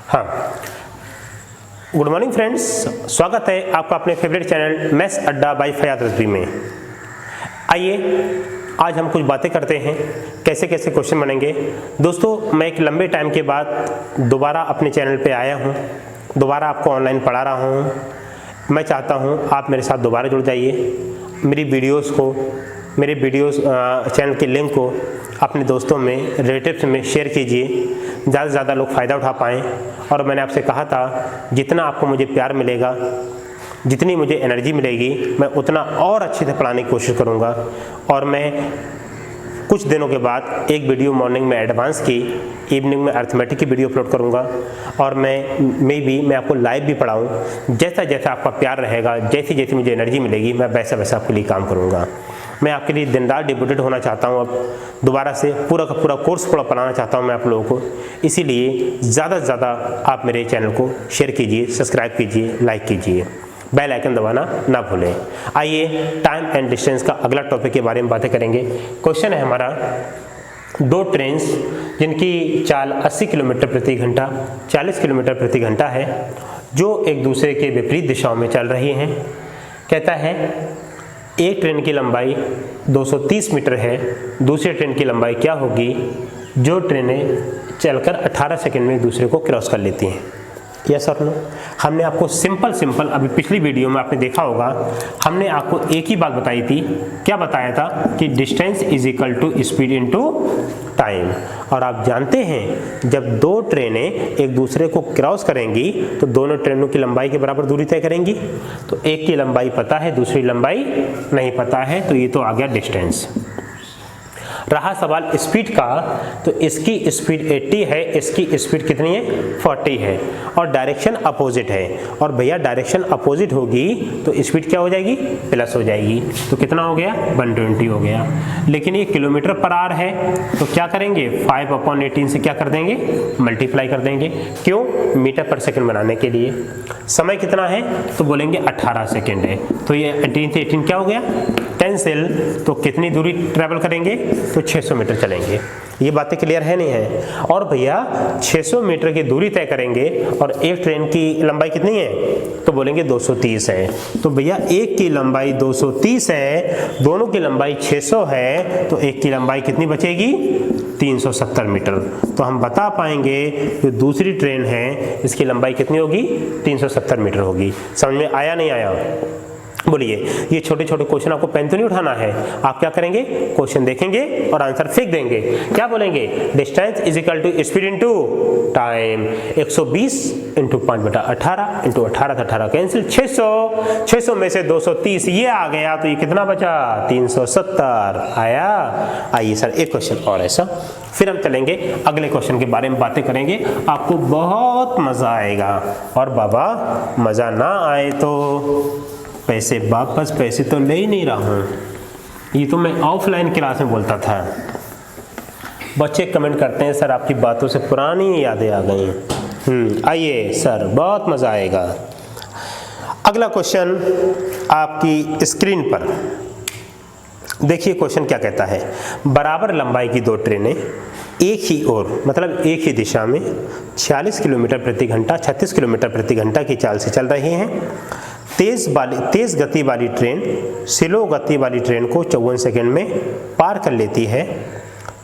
हाँ, good morning friends, स्वागत है आपका अपने फेवरेट चैनल मैथ्स अड्डा बाय फयाद रज़वी में। आइए आज हम कुछ बातें करते हैं कैसे कैसे क्वेश्चन बनेंगे। दोस्तों, मैं एक लंबे टाइम के बाद दोबारा अपने चैनल पे आया हूँ, दोबारा आपको ऑनलाइन पढ़ा रहा हूँ। मैं चाहता हूँ आप मेरे साथ दोबारा जुड़ जाइए। मेरी वीडियोस चैनल के लिंक को अपने दोस्तों में, रिलेटिव्स में शेयर कीजिए, ज़्यादा से ज़्यादा लोग फ़ायदा उठा पाएँ। और मैंने आपसे कहा था जितना आपको मुझे प्यार मिलेगा, जितनी मुझे एनर्जी मिलेगी, मैं उतना और अच्छे से पढ़ाने की कोशिश करूँगा। और मैं कुछ दिनों के बाद एक वीडियो मॉर्निंग में एडवांस की, इवनिंग में अर्थमेटिक की वीडियो अपलोड करूँगा। और मैं आपको लाइव भी पढ़ाऊँ। जैसा जैसा आपका प्यार रहेगा, जैसी जैसी मुझे एनर्जी मिलेगी, मैं वैसा वैसा आपके लिए काम करूँगा। मैं आपके लिए दिन रात डिवोटेड होना चाहता हूँ। अब दोबारा से पूरा का पूरा कोर्स पढ़ाना चाहता हूँ मैं आप लोगों को। इसीलिए ज़्यादा से ज़्यादा आप मेरे चैनल को शेयर कीजिए, सब्सक्राइब कीजिए, लाइक कीजिए, बेल आइकन दबाना ना भूलें। आइए टाइम एंड डिस्टेंस का अगला टॉपिक के बारे में बातें करेंगे। क्वेश्चन है हमारा, दो ट्रेन्स जिनकी चाल 80 किलोमीटर प्रति घंटा, 40 किलोमीटर प्रति घंटा है, जो एक दूसरे के विपरीत दिशाओं में चल रही हैं। कहता है एक ट्रेन की लंबाई 230 मीटर है, दूसरी ट्रेन की लंबाई क्या होगी जो ट्रेनें चलकर 18 सेकंड में एक दूसरे को क्रॉस कर लेती हैं। यस और नो। हमने आपको सिंपल अभी पिछली वीडियो में आपने देखा होगा, हमने आपको एक ही बात बताई थी। क्या बताया था कि distance is equal to speed into time. और आप जानते हैं जब दो ट्रेनें एक दूसरे को क्रॉस करेंगी तो दोनों ट्रेनों की लंबाई के बराबर दूरी तय करेंगी। तो एक की लंबाई पता है, दूसरी लंबाई नहीं पता है, तो ये तो आ गया डिस्टेंस। रहा सवाल स्पीड का, तो इसकी स्पीड 80 है, इसकी स्पीड कितनी है 40 है, और डायरेक्शन अपोजिट है। और भैया डायरेक्शन अपोजिट होगी तो स्पीड क्या हो जाएगी, प्लस हो जाएगी। तो कितना हो गया 120 हो गया। लेकिन ये किलोमीटर पर आवर है, तो क्या करेंगे 5/18 से क्या कर देंगे, मल्टीप्लाई कर देंगे। क्यों, मीटर पर सेकंड बनाने के लिए। समय कितना है तो बोलेंगे 18 सेकंड है, तो ये 18 से 18 क्या हो गया कैंसिल। तो कितनी दूरी ट्रैवल करेंगे तो 600 मीटर चलेंगे। ये बातें क्लियर है नहीं है। और भैया 600 मीटर की दूरी तय करेंगे और एक ट्रेन की लंबाई कितनी है तो बोलेंगे 230 है। तो भैया एक की लंबाई 230 है, दोनों की लंबाई 600 है, तो एक की लंबाई कितनी बचेगी 370 मीटर। तो हम बता पाएंगे जो दूसरी ट्रेन है इसकी लंबाई कितनी होगी 370 मीटर होगी। समझ में आया नहीं आया बोलिए। ये छोटे छोटे क्वेश्चन आपको पेन तो नहीं उठाना है, आप क्या करेंगे क्वेश्चन देखेंगे और आंसर फेंक देंगे। क्या बोलेंगे, distance is equal to speed into time. 120 into 5/18 into 18 से 18 कैंसिल, 600 में से 230 ये आ गया, तो ये कितना बचा 370 आया। आइए सर एक क्वेश्चन और ऐसा, फिर हम चलेंगे अगले क्वेश्चन के बारे में बातें करेंगे। आपको बहुत मजा आएगा। और बाबा मजा ना आए तो पैसे वापस, पैसे तो ले ही नहीं रहा हूँ। ये तो मैं ऑफलाइन क्लास में बोलता था। बच्चे कमेंट करते हैं सर आपकी बातों से पुरानी यादें आ गई। आइए सर बहुत मज़ा आएगा। अगला क्वेश्चन आपकी स्क्रीन पर देखिए। क्वेश्चन क्या कहता है, बराबर लंबाई की दो ट्रेनें एक ही ओर, मतलब एक ही दिशा में 40 किलोमीटर प्रति घंटा, 36 किलोमीटर प्रति घंटा की चाल से चल रही हैं। तेज गति वाली ट्रेन स्लो गति वाली ट्रेन को 54 सेकंड में पार कर लेती है।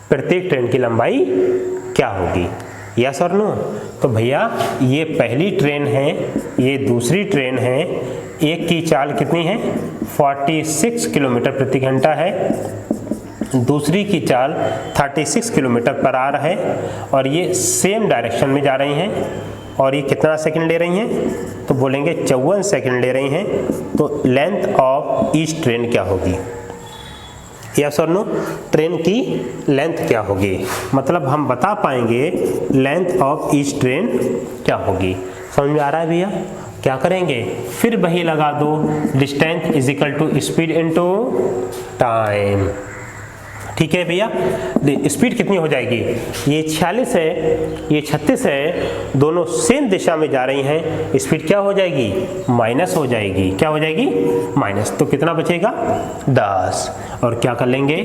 प्रत्येक ट्रेन की लंबाई क्या होगी, यस और नो। तो भैया ये पहली ट्रेन है, ये दूसरी ट्रेन है। एक की चाल कितनी है 46 किलोमीटर प्रति घंटा है, दूसरी की चाल 36 किलोमीटर पर आवर है, और ये सेम डायरेक्शन में जा रही हैं। और ये कितना सेकंड ले रही हैं तो बोलेंगे 54 सेकंड ले रही हैं। तो लेंथ ऑफ ईच ट्रेन क्या होगी, यस और नो। ट्रेन की लेंथ क्या होगी, मतलब हम बता पाएंगे लेंथ ऑफ ईच ट्रेन क्या होगी। समझ में आ रहा है भैया। क्या करेंगे, फिर वही लगा दो, distance is equal to speed into time. ठीक है भैया। स्पीड कितनी हो जाएगी, ये 46 है, ये 36 है, दोनों सेम दिशा में जा रही हैं। स्पीड क्या हो जाएगी, माइनस हो जाएगी। क्या हो जाएगी, माइनस। तो कितना बचेगा 10। और क्या कर लेंगे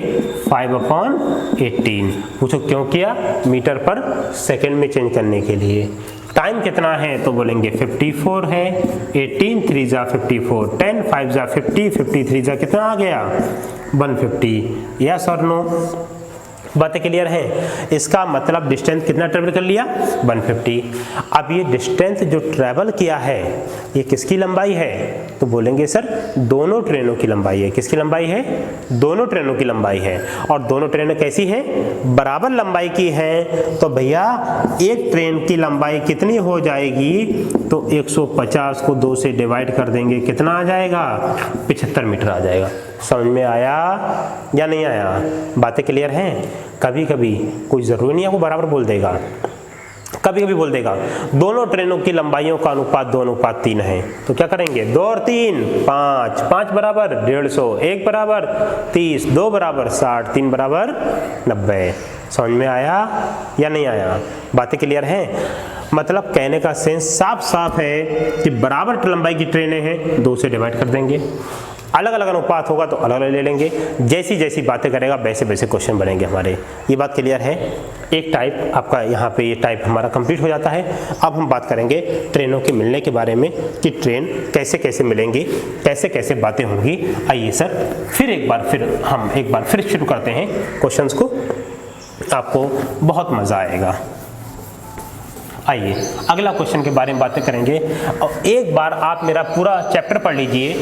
5/18। पूछो क्यों किया, मीटर पर सेकंड में चेंज करने के लिए। टाइम कितना है तो बोलेंगे 54 है। 18 3 जा 54, 10 5 जा 50, 53 जा कितना आ गया 150। यस और नो, बातें क्लियर हैं। इसका मतलब डिस्टेंस कितना ट्रेवल कर लिया 150। अब ये डिस्टेंस जो ट्रेवल किया है ये किसकी लंबाई है तो बोलेंगे सर दोनों ट्रेनों की लंबाई है। किसकी लंबाई है दोनों ट्रेनों की लंबाई है। और दोनों ट्रेनें कैसी हैं बराबर लंबाई की हैं। तो भैया एक ट्रेन की लंबाई कितनी हो जाएगी तो 150 को 2 से डिवाइड कर देंगे, कितना आ जाएगा 75 मीटर आ जाएगा। समझ में आया या नहीं आया, बातें क्लियर हैं। कभी कभी कोई ज़रूरी नहीं है वो बराबर बोल देगा, कभी कभी बोल देगा दोनों ट्रेनों की लंबाइयों का अनुपात 2:3 है। तो क्या करेंगे 2 और 3 5, 5 बराबर 150, 1 बराबर 30, 2 बराबर 60, 3 बराबर 90। समझ में आया या नहीं आया, बातें क्लियर हैं। मतलब कहने का सेंस साफ साफ है कि बराबर लंबाई की ट्रेनें हैं 2 से डिवाइड कर देंगे, अलग अलग अनुपात होगा तो अलग अलग ले लेंगे। जैसी जैसी बातें करेगा वैसे वैसे क्वेश्चन बनेंगे हमारे। ये बात क्लियर है। एक टाइप आपका यहाँ पे ये टाइप हमारा कंप्लीट हो जाता है। अब हम बात करेंगे ट्रेनों के मिलने के बारे में कि ट्रेन कैसे कैसे मिलेंगी, कैसे कैसे बातें होंगी। आइए सर फिर एक बार फिर शुरू करते हैं क्वेश्चंस को, आपको बहुत मज़ा आएगा। आइए अगला क्वेश्चन के बारे में बातें करेंगे। और एक बार आप मेरा पूरा चैप्टर पढ़ लीजिए,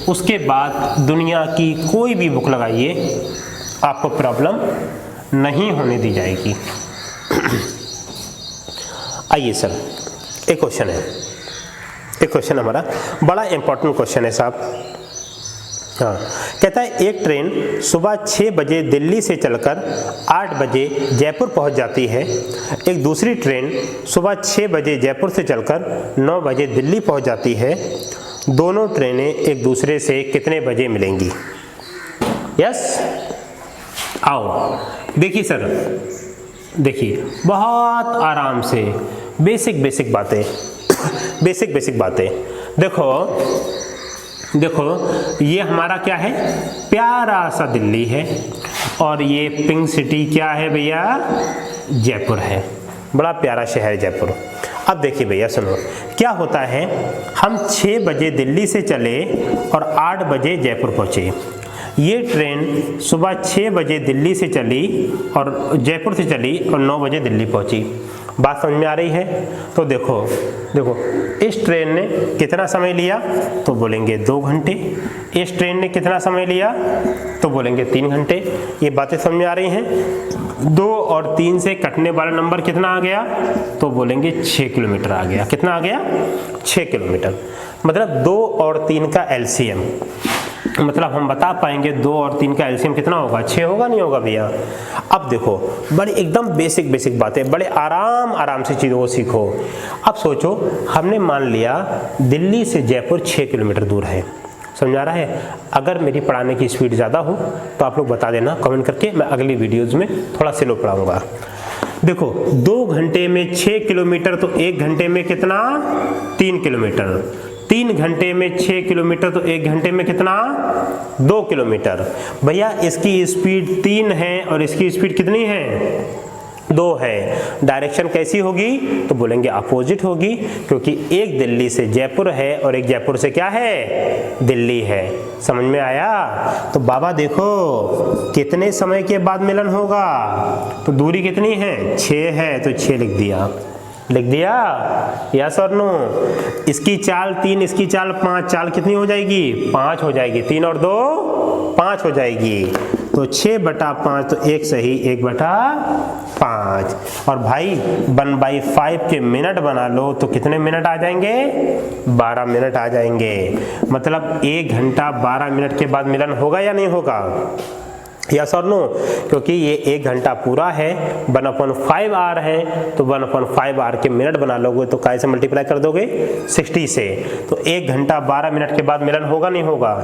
उसके बाद दुनिया की कोई भी बुक लगाइए, आपको प्रॉब्लम नहीं होने दी जाएगी। आइए सर एक क्वेश्चन हमारा बड़ा इंपॉर्टेंट क्वेश्चन है साहब। हाँ, कहता है एक ट्रेन सुबह 6 बजे दिल्ली से चलकर 8 बजे जयपुर पहुंच जाती है। एक दूसरी ट्रेन सुबह 6 बजे जयपुर से चलकर 9 बजे दिल्ली पहुंच जाती है। दोनों ट्रेनें एक दूसरे से कितने बजे मिलेंगी। यस, आओ देखिए सर, देखिए बहुत आराम से बेसिक बातें देखो ये हमारा क्या है प्यारा सा दिल्ली है और ये पिंक सिटी क्या है भैया जयपुर है। बड़ा प्यारा शहर जयपुर। अब देखिए भैया सुनो क्या होता है, हम 6 बजे दिल्ली से चले और 8 बजे जयपुर पहुँचे। ये ट्रेन सुबह 6 बजे दिल्ली से चली और जयपुर से चली और 9 बजे दिल्ली पहुँची। बात समझ में आ रही है। तो देखो इस ट्रेन ने कितना समय लिया तो बोलेंगे 2 घंटे। इस ट्रेन ने कितना समय लिया तो बोलेंगे 3 घंटे। ये बातें समझ में आ रही हैं। 2 और 3 से कटने वाला नंबर कितना आ गया तो बोलेंगे 6 किलोमीटर आ गया। कितना आ गया 6 किलोमीटर। मतलब 2 और 3 का एलसीएम, मतलब हम बता पाएंगे 2 और 3 का एलसीएम कितना होगा 6 होगा नहीं होगा भैया। अब देखो बड़ी एकदम बेसिक बातें, बड़े आराम से चीज़ों को सीखो। अब सोचो हमने मान लिया दिल्ली से जयपुर 6 किलोमीटर दूर है, समझ आ रहा है। अगर मेरी पढ़ाने की स्पीड ज़्यादा हो तो आप लोग बता देना कमेंट करके, मैं अगली वीडियोज़ में थोड़ा स्लो पढ़ाऊँगा। देखो 2 घंटे में 6 किलोमीटर तो 1 घंटे में कितना 3 किलोमीटर। 3 घंटे में 6 किलोमीटर तो 1 घंटे में कितना 2 किलोमीटर। भैया इसकी स्पीड 3 है और इसकी स्पीड कितनी है 2 है। डायरेक्शन कैसी होगी तो बोलेंगे अपोजिट होगी, क्योंकि एक दिल्ली से जयपुर है और एक जयपुर से क्या है दिल्ली है। समझ में आया। तो बाबा देखो कितने समय के बाद मिलन होगा तो दूरी कितनी है 6 है तो 6 लिख दिया यस और नो। इसकी चाल 3, इसकी चाल 5, चाल कितनी हो जाएगी 5 हो जाएगी। 3 और 2 5 हो जाएगी। तो 6/5 तो 1 सही 1/5। और भाई 1/5 के मिनट बना लो तो कितने मिनट आ जाएंगे 12 मिनट आ जाएंगे। मतलब 1 घंटा 12 मिनट के बाद मिलन होगा या नहीं होगा यस और नो। क्योंकि ये 1 घंटा पूरा है 1/5 आवर है तो 1/5 आवर के मिनट बना लोगे तो कैसे मल्टीप्लाई कर दोगे 60 से। तो 1 घंटा 12 मिनट के बाद मिलन होगा नहीं होगा।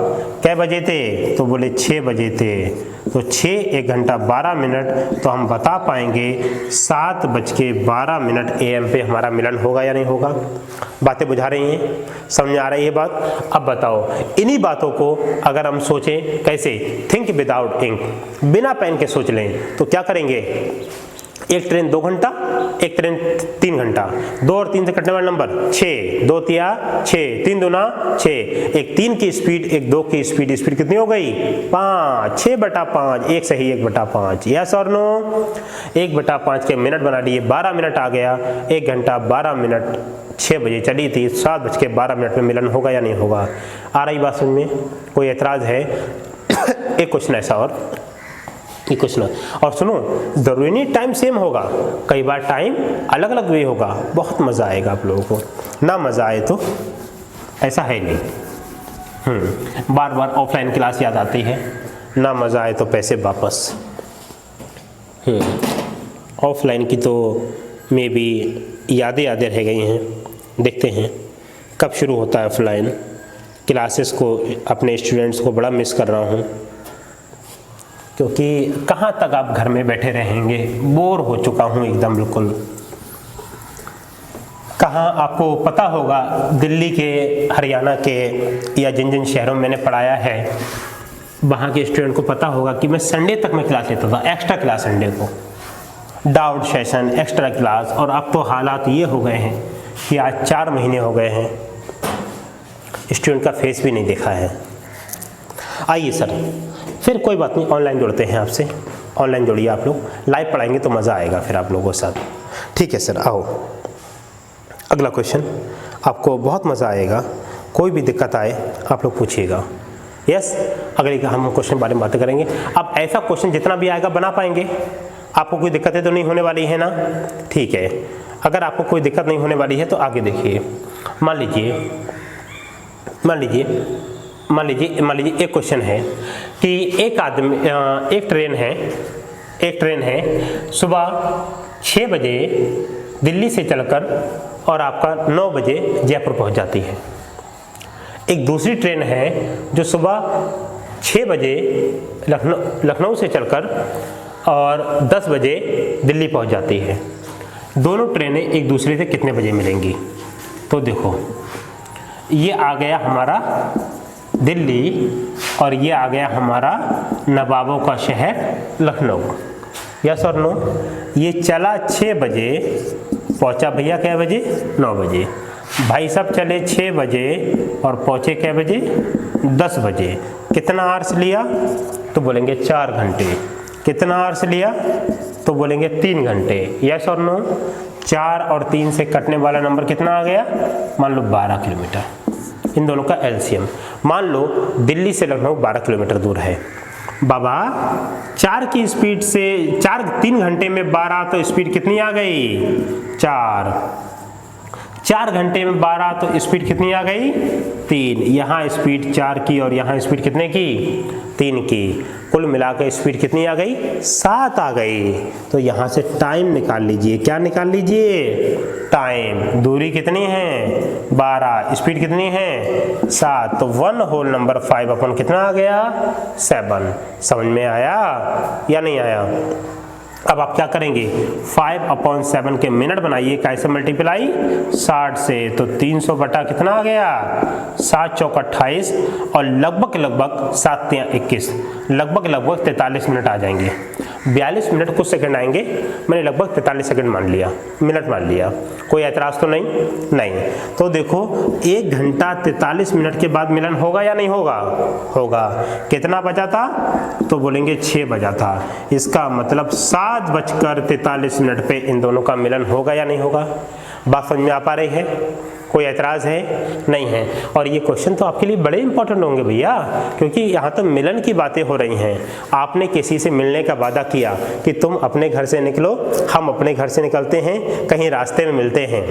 कै बजे थे तो बोले 6 बजे थे। तो 6 1 घंटा 12 मिनट तो हम बता पाएंगे 7:12 AM पे हमारा मिलन होगा या नहीं होगा। बातें बुझा रही हैं, समझ आ रही है बात। अब बताओ इन्हीं बातों को अगर हम सोचें कैसे, थिंक विदाउट इंक, बिना पेन के सोच लें तो क्या करेंगे एक ट्रेन 2 घंटा, एक ट्रेन 3 घंटा, 2 और 3 से कटने वाला नंबर 6, 2 तिया 6, 3 दूना 6, एक 3 की स्पीड, एक 2 की स्पीड, स्पीड कितनी हो गई 5, 6/5, एक सही 1/5, यस और नो। 1/5 के मिनट बना लिए, 12 मिनट आ गया, 1 घंटा 12 मिनट 6 बजे चली थी, 7:12 में मिलन होगा या नहीं होगा। आ रही बात समझ में, कोई एतराज़ है? एक क्वेश्चन ऐसा और एक क्वेश्चन और सुनो, ज़रूरी नहीं टाइम सेम होगा, कई बार टाइम अलग अलग भी होगा, बहुत मज़ा आएगा आप लोगों को। ना मज़ा आए तो ऐसा है नहीं। बार बार ऑफलाइन क्लास याद आती है, ना मज़ा आए तो पैसे वापस। ऑफलाइन की तो मे बी यादें रह गई हैं। देखते हैं कब शुरू होता है ऑफलाइन क्लासेस को। अपने स्टूडेंट्स को बड़ा मिस कर रहा हूँ, क्योंकि कहाँ तक आप घर में बैठे रहेंगे, बोर हो चुका हूँ एकदम बिल्कुल। कहाँ आपको पता होगा, दिल्ली के, हरियाणा के या जिन जिन शहरों में मैंने पढ़ाया है वहाँ के स्टूडेंट को पता होगा कि मैं संडे तक मैं क्लास लेता था, एक्स्ट्रा क्लास संडे को, डाउट सेशन, एक्स्ट्रा क्लास। और अब तो हालात ये हो गए हैं कि आज 4 महीने हो गए हैं स्टूडेंट का फेस भी नहीं देखा है। आइए सर, फिर कोई बात नहीं, ऑनलाइन जुड़ते हैं आपसे, ऑनलाइन जुड़िए आप लोग, लाइव पढ़ाएंगे तो मज़ा आएगा फिर आप लोगों के साथ। ठीक है सर, आओ अगला क्वेश्चन, आपको बहुत मज़ा आएगा, कोई भी दिक्कत आए आप लोग पूछिएगा। यस, अगले का हम क्वेश्चन बारे में बातें करेंगे। अब ऐसा क्वेश्चन जितना भी आएगा बना पाएंगे, आपको कोई दिक्कतें तो नहीं होने वाली है ना? ठीक है, अगर आपको कोई दिक्कत नहीं होने वाली है तो आगे देखिए। मान लीजिए एक क्वेश्चन है कि एक ट्रेन है सुबह 6 बजे दिल्ली से चलकर और आपका 9 बजे जयपुर पहुंच जाती है। एक दूसरी ट्रेन है जो सुबह 6 बजे लखनऊ से चलकर और 10 बजे दिल्ली पहुंच जाती है। दोनों ट्रेनें एक दूसरे से कितने बजे मिलेंगी? तो देखो, ये आ गया हमारा दिल्ली और ये आ गया हमारा नवाबों का शहर लखनऊ। यस और नो? ये चला 6 बजे, पहुंचा भैया कै बजे? 9 बजे। भाई साहब चले 6 बजे और पहुंचे कै बजे? 10 बजे। कितना आवर्स लिया? तो बोलेंगे 4 घंटे। कितना आवर्स लिया? तो बोलेंगे 3 घंटे। यस और नो? 4 और 3 से कटने वाला नंबर कितना आ गया? मान लो 12 किलोमीटर। इन दोनों का एलसीएम मान लो, दिल्ली से लखनऊ 12 किलोमीटर दूर है। बाबा 4 की स्पीड से 3 घंटे में 12, तो स्पीड कितनी आ गई? 4 घंटे में 12 तो स्पीड कितनी आ गई? 3। यहाँ स्पीड 4 की और यहाँ स्पीड कितने की? 3 की। कुल मिलाकर स्पीड कितनी आ गई? 7 आ गई। तो यहाँ से टाइम निकाल लीजिए। क्या निकाल लीजिए? टाइम। दूरी कितनी है? 12। स्पीड कितनी है? 7। तो 1 होल नंबर 5 अपन कितना आ गया? 7। समझ में आया या नहीं आया? अब आप क्या करेंगे? 5/7 के मिनट बनाइए, कैसे मल्टीप्लाई? 60 से। तो 300 बटा कितना आ गया? 7 चौक 28 और लगभग 7 तिया 21, लगभग 43 मिनट आ जाएंगे। 42 मिनट कुछ सेकंड आएंगे, मैंने लगभग 43 सेकंड मान लिया, मिनट मान लिया। कोई ऐतराज़ तो नहीं। तो देखो 1 घंटा 43 मिनट के बाद मिलन होगा या नहीं होगा? होगा। कितना बजा था? तो बोलेंगे 6 बजा था। इसका मतलब 7:43 पे इन दोनों का मिलन होगा या नहीं होगा? बात समझ में आ पा रही है? कोई ऐतराज़ है? नहीं है। और ये क्वेश्चन तो आपके लिए बड़े इंपॉर्टेंट होंगे भैया, क्योंकि यहाँ तो मिलन की बातें हो रही हैं। आपने किसी से मिलने का वादा किया कि तुम अपने घर से निकलो, हम अपने घर से निकलते हैं, कहीं रास्ते में मिलते हैं।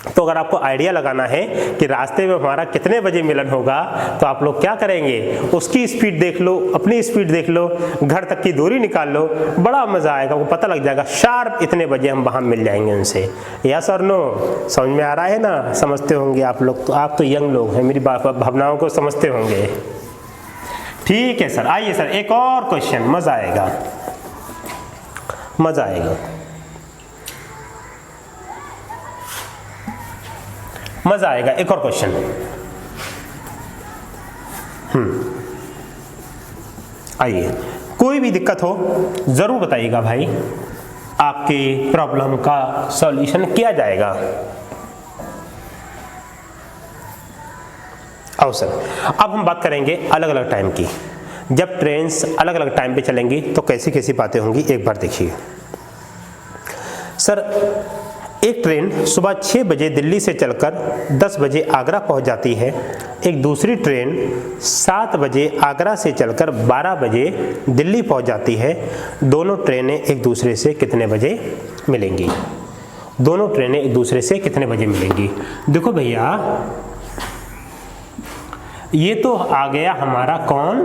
तो अगर आपको आइडिया लगाना है कि रास्ते में हमारा कितने बजे मिलन होगा, तो आप लोग क्या करेंगे? उसकी स्पीड देख लो, अपनी स्पीड देख लो, घर तक की दूरी निकाल लो, बड़ा मज़ा आएगा। वो पता लग जाएगा शार्प इतने बजे हम वहाँ मिल जाएंगे उनसे। यस और नो? समझ में आ रहा है ना? समझते होंगे आप लोग, तो आप तो यंग लोग हैं, मेरी भावनाओं को समझते होंगे। ठीक है सर, आइए सर एक और क्वेश्चन, मज़ा आएगा, मज़ा आएगा, मजा आएगा। एक और क्वेश्चन। आइए, कोई भी दिक्कत हो जरूर बताइएगा भाई। आप आपकी प्रॉब्लम का सॉल्यूशन किया जाएगा। अवसर। अब हम बात करेंगे अलग अलग टाइम की। जब ट्रेन्स अलग अलग टाइम पे चलेंगी तो कैसी कैसी बातें होंगी, एक बार देखिए। सर, एक ट्रेन सुबह 6 बजे दिल्ली से चलकर 10 बजे आगरा पहुंच जाती है। एक दूसरी ट्रेन 7 बजे आगरा से चलकर 12 बजे दिल्ली पहुंच जाती है। दोनों ट्रेनें एक दूसरे से कितने बजे मिलेंगी? दोनों ट्रेनें एक दूसरे से कितने बजे मिलेंगी? देखो भैया, ये तो आ गया हमारा कौन?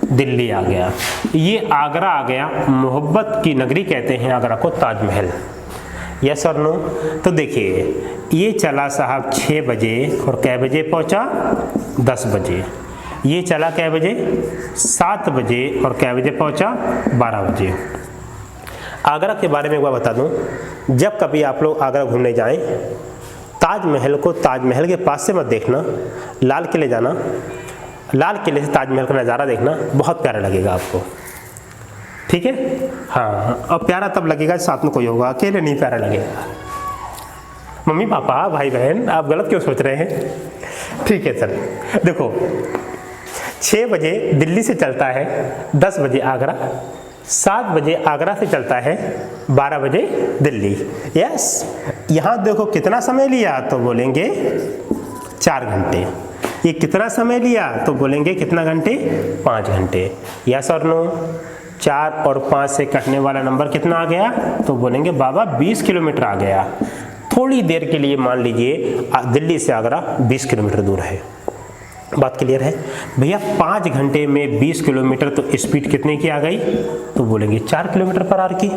दिल्ली आ गया। ये आगरा आ गया। मोहब्बत की नगरी कहते हैं आगरा को, ताजमहल। यस और नो? तो देखिए, ये चला साहब 6 बजे और कै बजे पहुंचा? 10 बजे। ये चला कै बजे? 7 बजे और कै बजे पहुंचा? 12 बजे। आगरा के बारे में एक बार बता दूं, जब कभी आप लोग आगरा घूमने जाएं, ताजमहल को ताजमहल के पास से मत देखना, लाल किले जाना। लाल किले से ताजमहल का नज़ारा देखना, बहुत प्यारा लगेगा आपको। ठीक है? हाँ, और प्यारा तब लगेगा साथ में कोई होगा, अकेले नहीं प्यारा लगेगा। मम्मी पापा भाई बहन, आप गलत क्यों सोच रहे हैं? ठीक है सर। देखो, 6 बजे दिल्ली से चलता है, 10 बजे आगरा, 7 बजे आगरा से चलता है, 12 बजे दिल्ली। यस, यहाँ देखो कितना समय लिया, तो बोलेंगे 4 घंटे। ये कितना समय लिया, तो बोलेंगे कितना घंटे? 5 घंटे। यस और नो? 4 और 5 से कटने वाला नंबर कितना आ गया, तो बोलेंगे बाबा 20 किलोमीटर आ गया। थोड़ी देर के लिए मान लीजिए दिल्ली से आगरा 20 किलोमीटर दूर है। बात क्लियर है भैया? 5 घंटे में 20 किलोमीटर, तो स्पीड कितने की आ गई, तो बोलेंगे 4 किलोमीटर पर आवर की।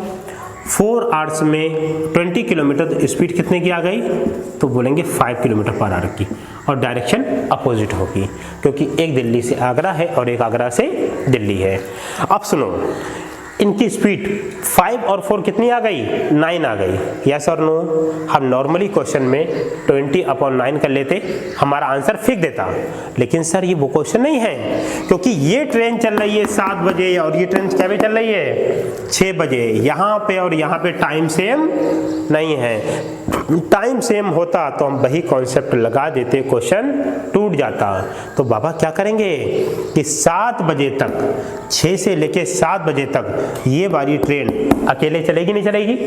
4 आवर्स में 20 किलोमीटर, तो स्पीड कितने की आ गई, तो बोलेंगे 5 किलोमीटर पर आवर की। और डायरेक्शन अपोजिट होगी, क्योंकि एक दिल्ली से आगरा है और एक आगरा से दिल्ली है। अब सुनो, इनकी स्पीड 5 और 4 कितनी आ गई? 9 आ गई। यस और नो? हम नॉर्मली क्वेश्चन में 20/9 कर लेते, हमारा आंसर फिक्स देता। लेकिन सर ये वो क्वेश्चन नहीं है, क्योंकि ये ट्रेन चल रही है 7 बजे और ये ट्रेन क्या बजे चल रही है? 6 बजे। यहाँ पे और यहाँ पे टाइम सेम नहीं है। टाइम सेम होता तो हम वही कॉन्सेप्ट लगा देते, क्वेश्चन टूट जाता। तो बाबा क्या करेंगे कि 7 बजे तक, 6 से लेके 7 बजे तक ये वाली ट्रेन अकेले चलेगी नहीं चलेगी?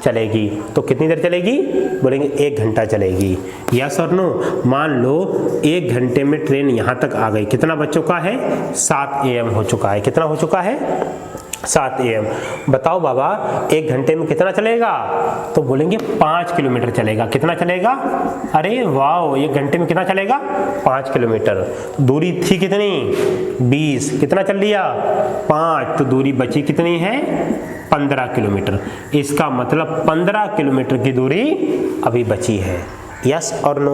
चलेगी। तो कितनी देर चलेगी? बोलेंगे 1 घंटा चलेगी। यस और नो? मान लो 1 घंटे में ट्रेन यहाँ तक आ गई। कितना बज चुका है? 7 AM हो चुका है। कितना हो चुका है? 7 AM। बताओ बाबा 1 घंटे में कितना चलेगा? तो बोलेंगे 5 किलोमीटर चलेगा। कितना चलेगा? अरे वाह, 1 घंटे में कितना चलेगा? 5 किलोमीटर। दूरी थी कितनी? 20। कितना चल लिया? 5। तो दूरी बची कितनी है? 15 किलोमीटर। इसका मतलब 15 किलोमीटर की दूरी अभी बची है। यस और नो?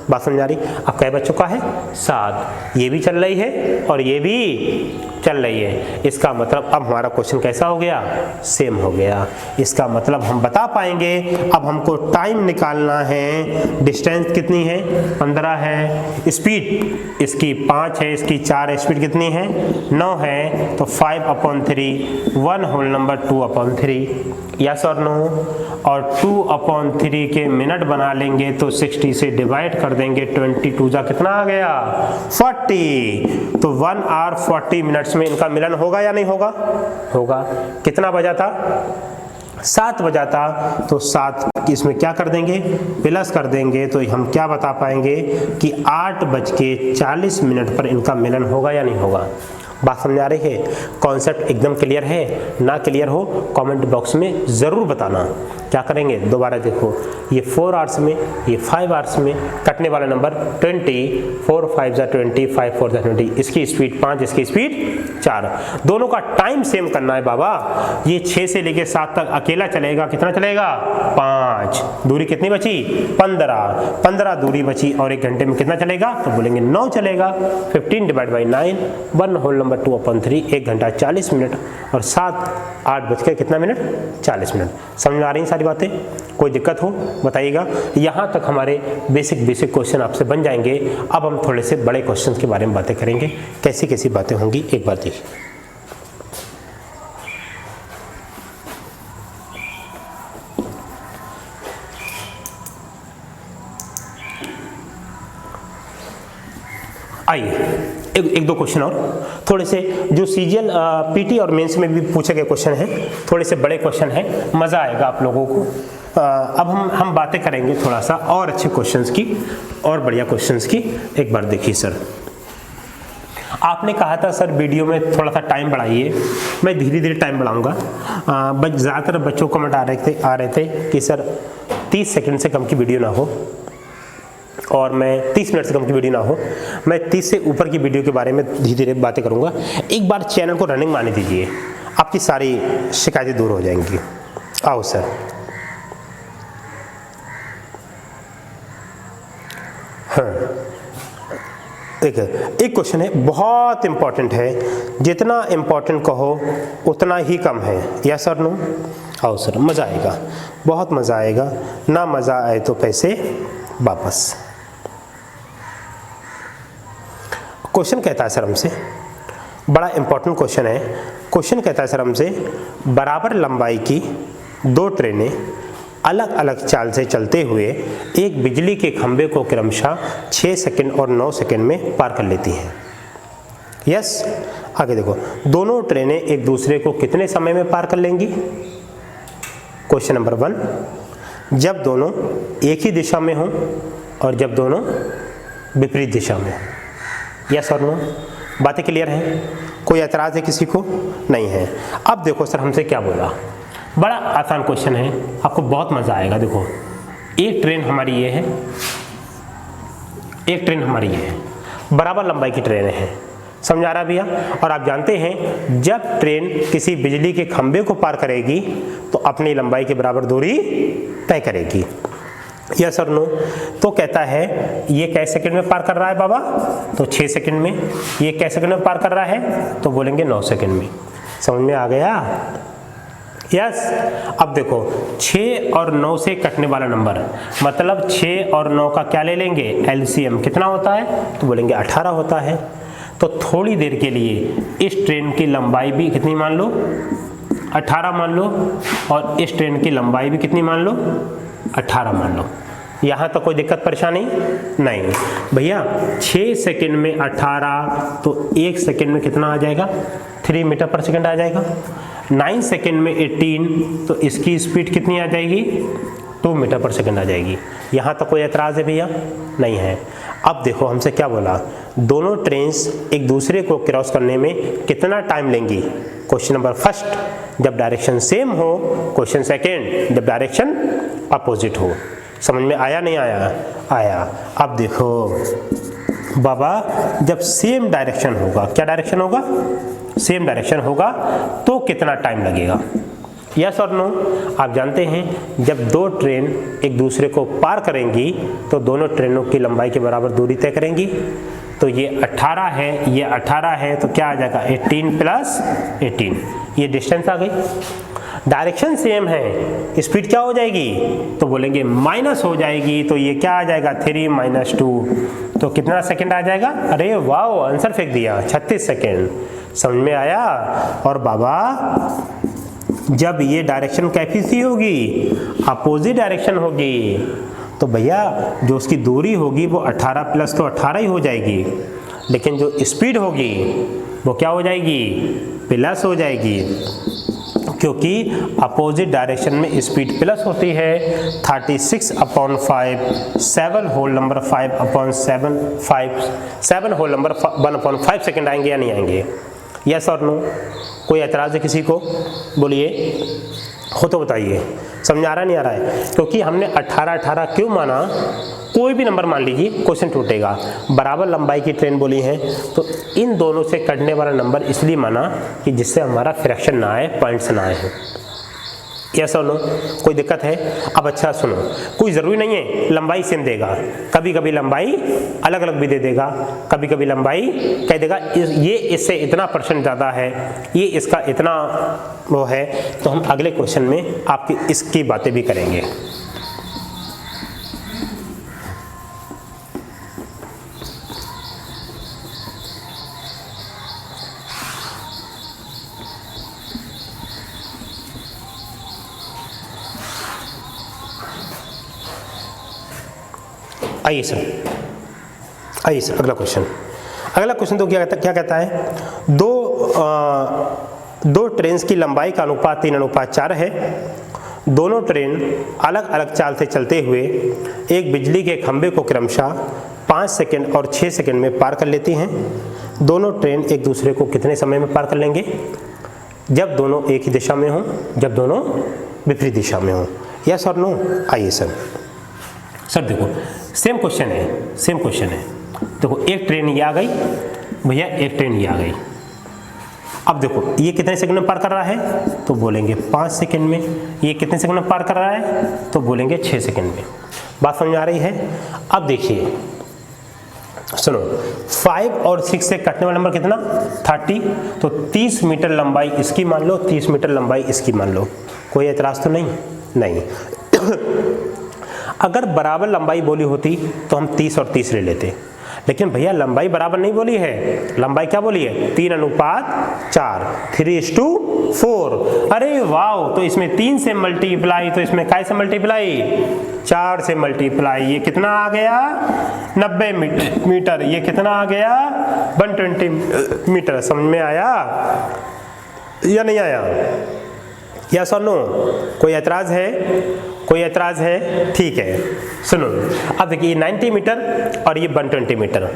बात समझ आ रही? अब क्या बच चुका है? 7। ये भी चल रही है और ये भी चल रही है। इसका मतलब अब हमारा क्वेश्चन कैसा हो गया? सेम हो गया। इसका मतलब हम बता पाएंगे। अब हमको टाइम निकालना है। डिस्टेंस कितनी है? 15 है। स्पीड इसकी 5 है, इसकी 4 है। स्पीड कितनी है? 9 है। तो 5/3, 1 होल नंबर 2/3। यस और नो? और 2/3 के मिनट बना लेंगे तो 60 से डिवाइड कर देंगे। 22 जा कितना आ गया? 40। तो 1 आवर 40 मिनट्स में इनका मिलन होगा या नहीं होगा? होगा। कितना बजा था? 7 बजा था। तो 7 इसमें क्या कर देंगे? प्लस कर देंगे। तो हम क्या बता पाएंगे कि 8:40 पर इनका मिलन होगा या नहीं होगा? बात समझ आ रही है? कॉन्सेप्ट एकदम क्लियर है? ना क्लियर हो कमेंट बॉक्स में ज़रूर बताना। क्या करेंगे? दोबारा देखो, ये 4 आवर्स में, ये 5 आवर्स में, कटने वाला नंबर 20, 4 5 जा 20, 5 4 जा 20। इसकी स्पीड 5, इसकी स्पीड 4। दोनों का टाइम सेम करना है बाबा। ये 6 से लेके 7 तक अकेला चलेगा। कितना चलेगा? 5। दूरी कितनी बची? 15 दूरी बची। और 1 घंटे में कितना चलेगा? तो बोलेंगे 9 चलेगा। 15/9, 1 होल नंबर 2/3, 1 घंटा 40 मिनट। और 7 8 बज के कितना मिनट? 40 मिनट। समझ में आ रही हैं सारी बातें? कोई दिक्कत हो बताइएगा। यहाँ तक हमारे बेसिक क्वेश्चन आपसे बन जाएंगे। अब हम थोड़े से बड़े क्वेश्चन के बारे में बातें करेंगे। कैसी कैसी बातें होंगी एक बार देखिए। आइए एक दो क्वेश्चन और, थोड़े से जो सीजीएल पीटी और मेंस में भी पूछे गए क्वेश्चन हैं, थोड़े से बड़े क्वेश्चन हैं, मज़ा आएगा आप लोगों को। अब हम बातें करेंगे थोड़ा सा और अच्छे क्वेश्चंस की और बढ़िया क्वेश्चंस की। एक बार देखिए सर, आपने कहा था सर वीडियो में थोड़ा सा टाइम बढ़ाइए, मैं धीरे धीरे टाइम बढ़ाऊंगा। ज़्यादातर बच्चों को कमेंट आ रहे थे कि सर 30 सेकंड से कम की वीडियो ना हो और मैं 30 मिनट से कम की वीडियो ना हो, मैं 30 से ऊपर की वीडियो के बारे में धीरे धीरे बातें करूंगा। एक बार चैनल को रनिंग मारने दीजिए, आपकी सारी शिकायतें दूर हो जाएंगी। आओ सर, हाँ देखिए एक क्वेश्चन है, बहुत इंपॉर्टेंट है, जितना इंपॉर्टेंट कहो उतना ही कम है। यस और नो? आओ सर, मज़ा आएगा, बहुत मज़ा आएगा, ना मज़ा आए तो पैसे वापस। क्वेश्चन कहता है सर हमसे, बड़ा इंपॉर्टेंट क्वेश्चन है। क्वेश्चन कहता है सर हमसे, बराबर लंबाई की दो ट्रेनें अलग अलग चाल से चलते हुए एक बिजली के खंभे को क्रमशः 6 सेकंड और 9 सेकंड में पार कर लेती हैं। यस, आगे देखो, दोनों ट्रेनें एक दूसरे को कितने समय में पार कर लेंगी? क्वेश्चन नंबर 1, जब दोनों एक ही दिशा में हों और जब दोनों विपरीत दिशा में। यस और नो? बातें क्लियर हैं? कोई एतराज़ है किसी को? नहीं है। अब देखो सर हमसे क्या बोला, बड़ा आसान क्वेश्चन है, आपको बहुत मज़ा आएगा। देखो, एक ट्रेन हमारी ये है, एक ट्रेन हमारी ये है, बराबर लंबाई की ट्रेनें हैं, समझा रहा भैया? और आप जानते हैं जब ट्रेन किसी बिजली के खंभे को पार करेगी तो अपनी लंबाई के बराबर दूरी तय करेगी। यस और नो? तो कहता है ये कै सेकंड में पार कर रहा है बाबा? तो 6 सेकंड में। ये कै सेकंड में पार कर रहा है? तो बोलेंगे 9 सेकंड में। समझ में आ गया? यस। अब देखो 6 और 9 से कटने वाला नंबर, मतलब 6 और 9 का क्या ले लेंगे? एलसीएम कितना होता है? तो बोलेंगे 18 होता है। तो थोड़ी देर के लिए इस ट्रेन की लंबाई भी कितनी मान लो? 18 मान लो, और इस ट्रेन की लंबाई भी कितनी मान लो? 18 मान लो। यहाँ तो कोई दिक्कत परेशानी नहीं भैया। 6 सेकंड में 18 तो 1 सेकंड में कितना आ जाएगा? 3 मीटर पर सेकंड आ जाएगा। 9 सेकंड में 18 तो इसकी स्पीड कितनी आ जाएगी? 2 मीटर पर सेकंड आ जाएगी। यहाँ तो कोई एतराज़ है भैया? नहीं है। अब देखो हमसे क्या बोला, दोनों ट्रेन्स एक दूसरे को क्रॉस करने में कितना टाइम लेंगी? क्वेश्चन नंबर फर्स्ट जब डायरेक्शन सेम हो, क्वेश्चन सेकेंड जब डायरेक्शन अपोजिट हो। समझ में आया नहीं आया? आया। अब देखो बाबा, जब सेम डायरेक्शन होगा, क्या डायरेक्शन होगा? सेम डायरेक्शन होगा तो कितना टाइम लगेगा? यस और नो? आप जानते हैं जब दो ट्रेन एक दूसरे को पार करेंगी तो दोनों ट्रेनों की लंबाई के बराबर दूरी तय करेंगी। तो ये 18 है, ये 18 है, तो क्या आ जाएगा? 18 प्लस 18, ये डिस्टेंस आ गई। डायरेक्शन सेम है, स्पीड क्या हो जाएगी? तो बोलेंगे माइनस हो जाएगी। तो ये क्या आ जाएगा? 3 माइनस 2, तो कितना सेकंड आ जाएगा? अरे वाह, आंसर फेंक दिया, 36 सेकंड। समझ में आया? और बाबा जब ये डायरेक्शन कैसी सी होगी? अपोजिट डायरेक्शन होगी, तो भैया जो उसकी दूरी होगी वो 18 प्लस तो 18 ही हो जाएगी, लेकिन जो स्पीड होगी वो क्या हो जाएगी? प्लस हो जाएगी, क्योंकि अपोजिट डायरेक्शन में स्पीड प्लस होती है। 36/5, 7 whole number 5/7, 7 whole number 1/5 second आएंगे या नहीं आएंगे? यस और नो? कोई एतराज़ है किसी को? बोलिए, हो तो बताइए। समझ आ रहा नहीं आ रहा है? क्योंकि हमने 18 क्यों माना? कोई भी नंबर मान लीजिए, क्वेश्चन टूटेगा। बराबर लंबाई की ट्रेन बोली है तो इन दोनों से कटने वाला नंबर इसलिए माना कि जिससे हमारा फ्रैक्शन ना आए, पॉइंट्स ना आए हैं। यस और नो? कोई दिक्कत है? अब अच्छा सुनो, कोई ज़रूरी नहीं है लंबाई सेम देगा, कभी कभी लंबाई अलग अलग भी दे देगा, कभी कभी लंबाई कह देगा ये इससे इतना % ज़्यादा है, ये इसका इतना वो है। तो हम अगले क्वेश्चन में आपकी इसकी बातें भी करेंगे। आइए सर, अगला क्वेश्चन। अगला क्वेश्चन तो क्या कहता है, दो ट्रेन की लंबाई का अनुपात 3:4 है। दोनों ट्रेन अलग अलग चाल से चलते हुए एक बिजली के खंभे को क्रमशः 5 सेकंड और 6 सेकंड में पार कर लेती हैं। दोनों ट्रेन एक दूसरे को कितने समय में पार कर लेंगे? जब दोनों एक ही दिशा में हों, जब दोनों विपरीत दिशा में हों। यस और नो? आइए सर देखो सेम क्वेश्चन है। देखो एक ट्रेन ये आ गई भैया, एक ट्रेन ये आ गई। अब देखो ये कितने सेकंड में पार कर रहा है? तो बोलेंगे 5 सेकंड में। ये कितने सेकंड में पार कर रहा है? तो बोलेंगे 6 सेकंड में। बात समझ आ रही है? अब देखिए सुनो, 5 और 6 से कटने वाला नंबर कितना? 30। तो 30 मीटर लंबाई इसकी मान लो, 30 मीटर लंबाई इसकी मान लो। कोई एतराज तो नहीं। अगर बराबर लंबाई बोली होती तो हम 30 और 30 ले लेते, लेकिन भैया लंबाई बराबर नहीं बोली है। लंबाई क्या बोली है? 3:4, 3:4। अरे वाह, तो इसमें 3 से मल्टीप्लाई, तो इसमें काय से मल्टीप्लाई? 4 से मल्टीप्लाई। ये कितना आ गया? 90 मीटर। ये कितना आ गया? 120 मीटर। समझ में आया या नहीं आया? यस और नो? कोई एतराज है? ठीक है, सुनो। अब देखिए 90 मीटर और ये 120 मीटर।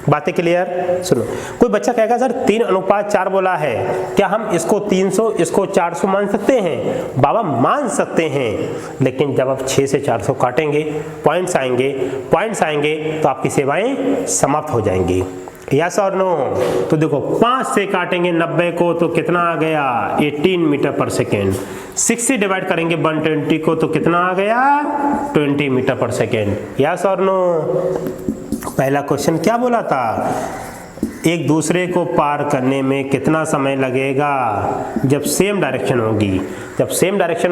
बातें क्लियर? सुनो, कोई बच्चा कहेगा सर 3:4 बोला है, क्या हम इसको 300 इसको 400 मान सकते हैं? बाबा मान सकते हैं, लेकिन जब आप 6 से 400 काटेंगे, पॉइंट्स आएंगे तो आपकी सेवाएं समाप्त हो जाएंगी। यस और नो? तो देखो 5 से काटेंगे 90 को तो कितना आ गया? 18 मीटर पर सेकेंड। 6 से डिवाइड करेंगे 120 को तो कितना आ गया? 20 मीटर पर सेकेंड। यस और नो? पहला क्वेश्चन क्या बोला था? एक दूसरे को पार करने में कितना समय लगेगा? जब सेम डायरेक्शन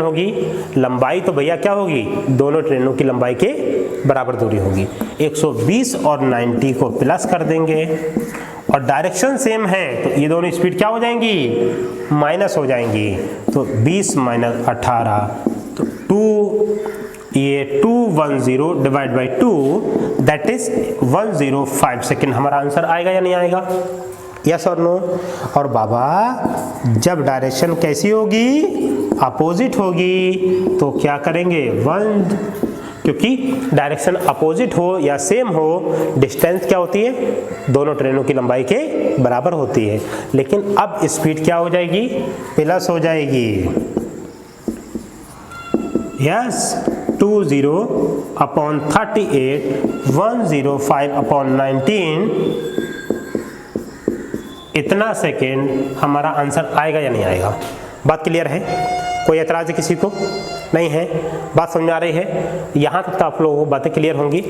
होगी। लंबाई तो भैया क्या होगी? दोनों ट्रेनों की लंबाई के बराबर दूरी होगी। 120 और 90 को प्लस कर देंगे और डायरेक्शन सेम है तो ये दोनों स्पीड क्या हो जाएंगी? माइनस हो जाएंगी। तो 20 - 18 तो 210 divide by 2 that is 105 second. हमारा आंसर आएगा या नहीं आएगा? यस और नो? और बाबा जब डायरेक्शन कैसी होगी? अपोजिट होगी तो क्या करेंगे? क्योंकि डायरेक्शन अपोजिट हो या सेम हो, डिस्टेंस क्या होती है? दोनों ट्रेनों की लंबाई के बराबर होती है। लेकिन अब स्पीड क्या हो जाएगी? प्लस हो जाएगी। यस, 20/38 105/19 इतना सेकेंड हमारा आंसर आएगा या नहीं आएगा? बात क्लियर है? कोई एतराज है किसी को? नहीं है? बात समझ आ रही है? यहाँ तक तो आप लोगों को बातें क्लियर होंगी।